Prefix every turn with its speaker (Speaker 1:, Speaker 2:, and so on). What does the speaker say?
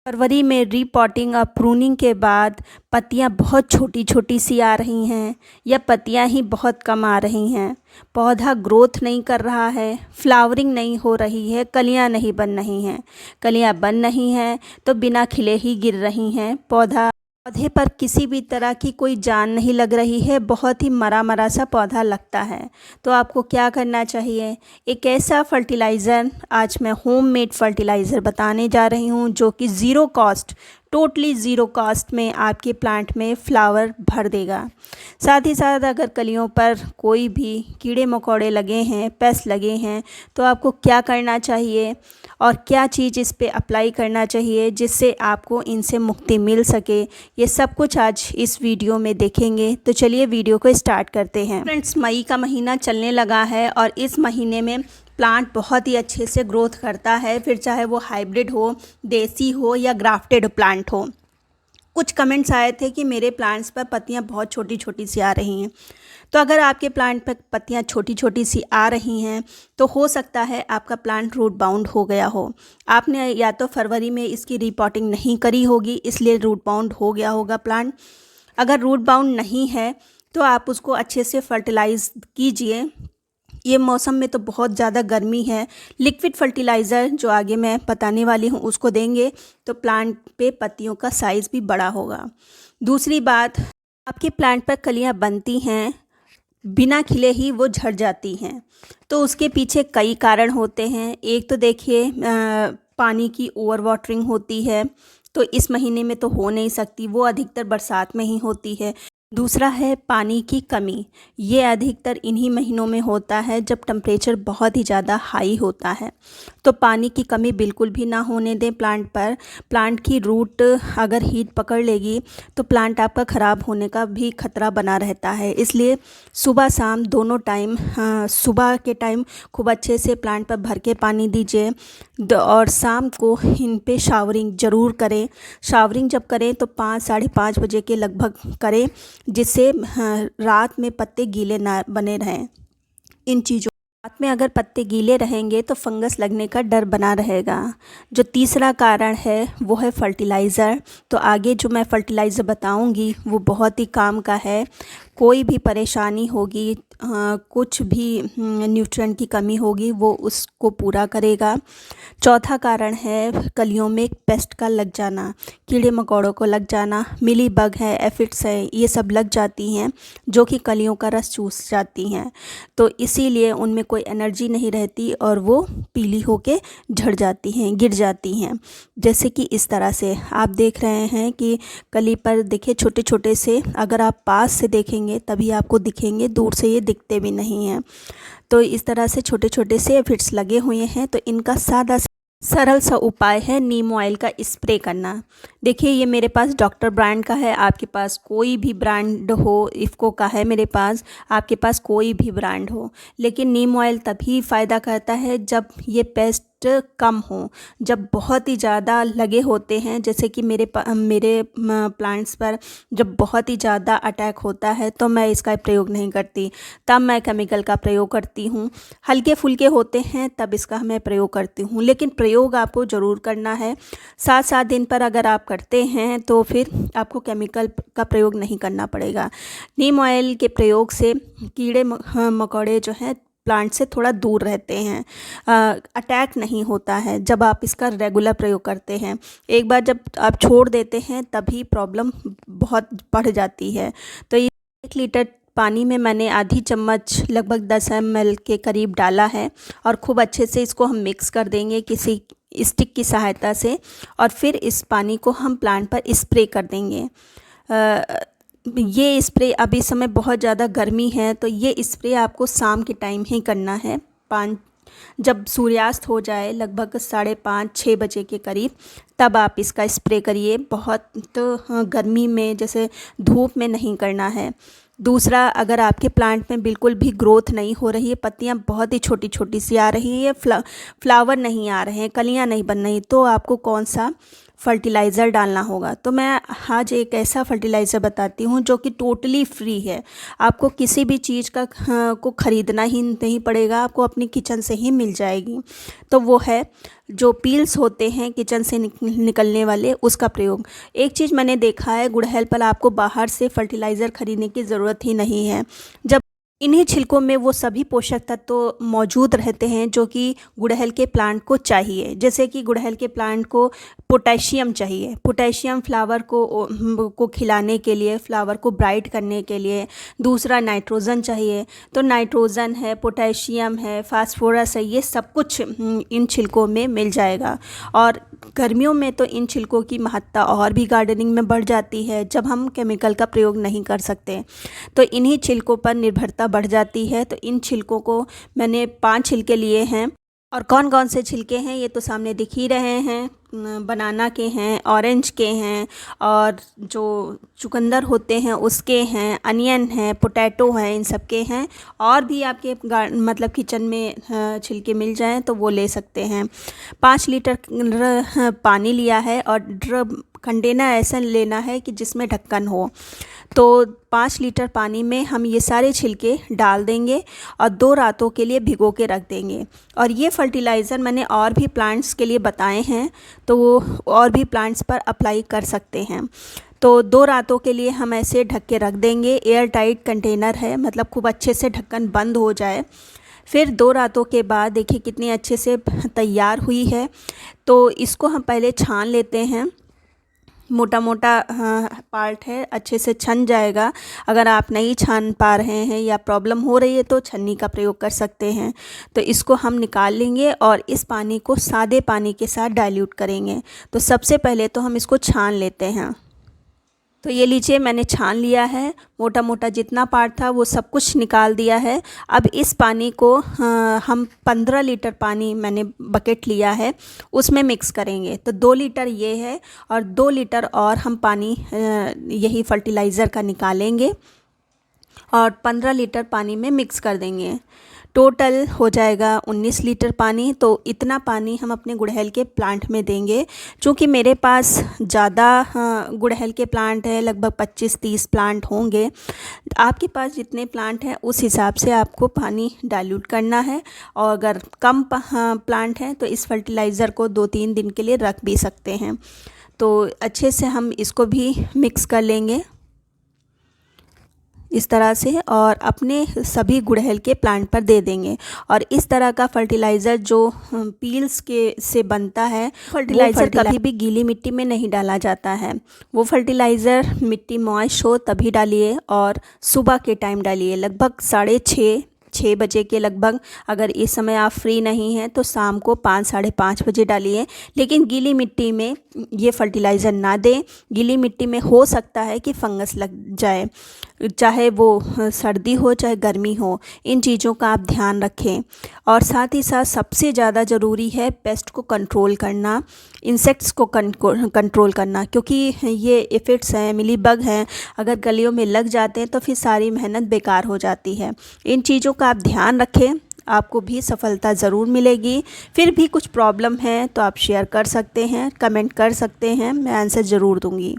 Speaker 1: फरवरी में रीपॉटिंग और प्रूनिंग के बाद पत्तियां बहुत छोटी छोटी सी आ रही हैं या पत्तियां ही बहुत कम आ रही हैं। पौधा ग्रोथ नहीं कर रहा है, फ्लावरिंग नहीं हो रही है, कलियां नहीं बन रही हैं। कलियां बन नहीं हैं तो बिना खिले ही गिर रही हैं। पौधे पर किसी भी तरह की कोई जान नहीं लग रही है, बहुत ही मरा मरा सा पौधा लगता है। तो आपको क्या करना चाहिए? एक ऐसा फर्टिलाइज़र आज मैं होममेड फर्टिलाइज़र बताने जा रही हूँ जो कि zero cost, totally zero cost में आपके प्लांट में फ्लावर भर देगा। साथ ही साथ अगर कलियों पर कोई भी कीड़े मकोड़े लगे हैं, पेस्ट लगे हैं, तो आपको क्या करना चाहिए और क्या चीज़ इस पे अप्लाई करना चाहिए जिससे आपको इनसे मुक्ति मिल सके, ये सब कुछ आज इस वीडियो में देखेंगे। तो चलिए वीडियो को स्टार्ट करते हैं। फ्रेंड्स, मई का महीना चलने लगा है और इस महीने में प्लांट बहुत ही अच्छे से ग्रोथ करता है, फिर चाहे वो हाइब्रिड हो, देसी हो या ग्राफ्टेड प्लांट हो। कुछ कमेंट्स आए थे कि मेरे प्लांट्स पर पत्तियां बहुत छोटी छोटी सी आ रही हैं। तो अगर आपके प्लांट पर पत्तियां छोटी छोटी सी आ रही हैं तो हो सकता है आपका प्लांट रूट बाउंड हो गया हो। आपने या तो फरवरी में इसकी रिपोर्टिंग नहीं करी होगी, इसलिए रूट बाउंड हो गया होगा प्लांट। अगर रूट बाउंड नहीं है तो आप उसको अच्छे से फर्टिलाइज़ कीजिए। ये मौसम में तो बहुत ज़्यादा गर्मी है। लिक्विड फर्टिलाइज़र जो आगे मैं बताने वाली हूँ उसको देंगे तो प्लांट पे पत्तियों का साइज़ भी बड़ा होगा। दूसरी बात, आपके प्लांट पर कलियाँ बनती हैं, बिना खिले ही वो झड़ जाती हैं, तो उसके पीछे कई कारण होते हैं। एक तो देखिए, पानी की ओवर वाटरिंग होती है, तो इस महीने में तो हो नहीं सकती, वो अधिकतर बरसात में ही होती है। दूसरा है पानी की कमी, ये अधिकतर इन्हीं महीनों में होता है जब टेम्परेचर बहुत ही ज़्यादा हाई होता है। तो पानी की कमी बिल्कुल भी ना होने दें प्लांट पर। प्लांट की रूट अगर हीट पकड़ लेगी तो प्लांट आपका ख़राब होने का भी खतरा बना रहता है। इसलिए सुबह शाम दोनों टाइम, सुबह के टाइम खूब अच्छे से प्लांट पर भर के पानी दीजिए और शाम को इन पे शावरिंग ज़रूर करें। शावरिंग जब करें तो 5 साढ़े 5 बजे के लगभग करें, जिससे रात में पत्ते गीले ना बने रहें। इन चीज़ों रात में अगर पत्ते गीले रहेंगे तो फंगस लगने का डर बना रहेगा। जो तीसरा कारण है वो है फर्टिलाइज़र। तो आगे जो मैं फर्टिलाइज़र बताऊंगी वो बहुत ही काम का है। कोई भी परेशानी होगी, कुछ भी न्यूट्रिएंट की कमी होगी, वो उसको पूरा करेगा। चौथा कारण है कलियों में पेस्ट का लग जाना, कीड़े मकोड़ों को लग जाना। मिली बग है, एफिड्स है, ये सब लग जाती हैं जो कि कलियों का रस चूस जाती हैं। तो इसीलिए उनमें कोई एनर्जी नहीं रहती और वो पीली होके झड़ जाती हैं, गिर जाती हैं। जैसे कि इस तरह से आप देख रहे हैं कि कली पर देखिए छोटे छोटे से, अगर आप पास से देखेंगे तभी आपको दिखेंगे, दूर से ये दिखते भी नहीं हैं। तो इस तरह से छोटे छोटे से एफिड्स लगे हुए हैं। तो इनका सादा सरल सा उपाय है नीम ऑयल का स्प्रे करना। देखिए, ये मेरे पास डॉक्टर ब्रांड का है, आपके पास कोई भी ब्रांड हो, इफ़को का है मेरे पास, आपके पास कोई भी ब्रांड हो, लेकिन नीम ऑयल तभी फ़ायदा करता है जब ये पेस्ट कम हो। जब बहुत ही ज़्यादा लगे होते हैं, जैसे कि मेरे प्लांट्स पर जब बहुत ही ज़्यादा अटैक होता है तो मैं इसका प्रयोग नहीं करती, तब मैं केमिकल का प्रयोग करती हूँ। हल्के फुल्के होते हैं तब इसका मैं प्रयोग करती हूँ, लेकिन प्रयोग आपको ज़रूर करना है। 7-7 दिन पर अगर आप करते हैं तो फिर आपको केमिकल का प्रयोग नहीं करना पड़ेगा। नीम ऑयल के प्रयोग से कीड़े मकोड़े जो हैं प्लांट से थोड़ा दूर रहते हैं, अटैक नहीं होता है जब आप इसका रेगुलर प्रयोग करते हैं। एक बार जब आप छोड़ देते हैं तभी प्रॉब्लम बहुत बढ़ जाती है। तो ये 1 लीटर पानी में मैंने आधी चम्मच लगभग 10 ml के करीब डाला है और खूब अच्छे से इसको हम मिक्स कर देंगे किसी स्टिक की सहायता से, और फिर इस पानी को हम प्लांट पर स्प्रे कर देंगे। ये स्प्रे, अभी समय बहुत ज़्यादा गर्मी है तो ये स्प्रे आपको शाम के टाइम ही करना है। जब सूर्यास्त हो जाए लगभग 5:30-6 बजे के करीब, तब आप इसका स्प्रे करिए। बहुत तो गर्मी में जैसे धूप में नहीं करना है। दूसरा, अगर आपके प्लांट में बिल्कुल भी ग्रोथ नहीं हो रही है, पत्तियां बहुत ही छोटी छोटी सी आ रही है, फ्लावर नहीं आ रहे हैं, कलियां नहीं बन रही, तो आपको कौन सा फर्टिलाइज़र डालना होगा। तो मैं आज एक ऐसा फर्टिलाइज़र बताती हूँ जो कि टोटली फ्री है। आपको किसी भी चीज़ का को ख़रीदना ही नहीं पड़ेगा, आपको अपनी किचन से ही मिल जाएगी। तो वो है जो पील्स होते हैं किचन से निकलने वाले, उसका प्रयोग। एक चीज़ मैंने देखा है, गुड़हल पर आपको बाहर से फर्टिलाइज़र ख़रीदने की ज़रूरत ही नहीं है। जब इन्हीं छिलकों में वो सभी पोषक तत्व मौजूद रहते हैं जो कि गुड़हल के प्लांट को चाहिए। जैसे कि गुड़हल के प्लांट को पोटेशियम चाहिए, पोटेशियम फ्लावर को खिलाने के लिए, फ्लावर को ब्राइट करने के लिए। दूसरा नाइट्रोजन चाहिए, तो नाइट्रोजन है, पोटेशियम है, फास्फोरस है, ये सब कुछ इन छिलकों में मिल जाएगा। और गर्मियों में तो इन छिलकों की महत्ता और भी गार्डनिंग में बढ़ जाती है जब हम केमिकल का प्रयोग नहीं कर सकते, तो इन्हीं छिलकों पर निर्भरता बढ़ जाती है। तो इन छिलकों को मैंने 5 छिलके लिए हैं। और कौन कौन से छिलके हैं ये तो सामने दिख ही रहे हैं। बनाना के हैं, ऑरेंज के हैं, और जो चुकंदर होते हैं उसके हैं, अनियन है, पोटैटो है, इन सब के हैं। और भी आपके मतलब किचन में छिलके मिल जाएं तो वो ले सकते हैं। 5 लीटर पानी लिया है और कंटेनर ऐसा लेना है कि जिसमें ढक्कन हो। तो 5 लीटर पानी में हम ये सारे छिलके डाल देंगे और 2 रातों के लिए भिगो के रख देंगे। और ये फर्टिलाइज़र मैंने और भी प्लांट्स के लिए बताए हैं, तो वो और भी प्लांट्स पर अप्लाई कर सकते हैं। तो 2 रातों के लिए हम ऐसे ढक के रख देंगे। एयर टाइट कंटेनर है, मतलब खूब अच्छे से ढक्कन बंद हो जाए। फिर 2 रातों के बाद देखिए कितनी अच्छे से तैयार हुई है। तो इसको हम पहले छान लेते हैं। मोटा मोटा पार्ट है, अच्छे से छन जाएगा। अगर आप नहीं छान पा रहे हैं या प्रॉब्लम हो रही है तो छन्नी का प्रयोग कर सकते हैं। तो इसको हम निकाल लेंगे और इस पानी को सादे पानी के साथ डाइल्यूट करेंगे। तो सबसे पहले तो हम इसको छान लेते हैं। तो ये लीजिए मैंने छान लिया है, मोटा मोटा जितना पार्ट था वो सब कुछ निकाल दिया है। अब इस पानी को हम 15 लीटर पानी मैंने बकेट लिया है उसमें मिक्स करेंगे। तो 2 लीटर ये है और 2 लीटर और हम पानी यही फर्टिलाइज़र का निकालेंगे और 15 लीटर पानी में मिक्स कर देंगे। टोटल हो जाएगा 19 लीटर पानी। तो इतना पानी हम अपने गुड़हल के प्लांट में देंगे। चूँकि मेरे पास ज़्यादा गुड़हल के प्लांट है, लगभग 25-30 प्लांट होंगे। आपके पास जितने प्लांट हैं उस हिसाब से आपको पानी डाइल्यूट करना है। और अगर कम प्लांट हैं तो इस फर्टिलाइज़र को 2-3 दिन के लिए रख भी सकते हैं। तो अच्छे से हम इसको भी मिक्स कर लेंगे इस तरह से और अपने सभी गुड़हल के प्लांट पर दे देंगे। और इस तरह का फर्टिलाइज़र जो पील्स के से बनता है, फर्टिलाइज़र कभी भी गीली मिट्टी में नहीं डाला जाता है। वो फर्टिलाइज़र मिट्टी मॉइस्ट हो तभी डालिए और सुबह के टाइम डालिए, लगभग 6:30 बजे के लगभग। अगर इस समय आप फ्री नहीं हैं तो शाम को 5-5:30 बजे डालिए। लेकिन गीली मिट्टी में ये फर्टिलाइज़र ना दें। गीली मिट्टी में हो सकता है कि फंगस लग जाए, चाहे वो सर्दी हो चाहे गर्मी हो। इन चीज़ों का आप ध्यान रखें। और साथ ही साथ सबसे ज़्यादा ज़रूरी है पेस्ट को कंट्रोल करना, इंसेक्ट्स को कंट्रोल करना, क्योंकि ये एफिड्स हैं, मिलीबग हैं, अगर गलियों में लग जाते हैं तो फिर सारी मेहनत बेकार हो जाती है। इन चीज़ों का आप ध्यान रखें, आपको भी सफलता ज़रूर मिलेगी। फिर भी कुछ प्रॉब्लम है तो आप शेयर कर सकते हैं, कमेंट कर सकते हैं, मैं आंसर ज़रूर दूँगी।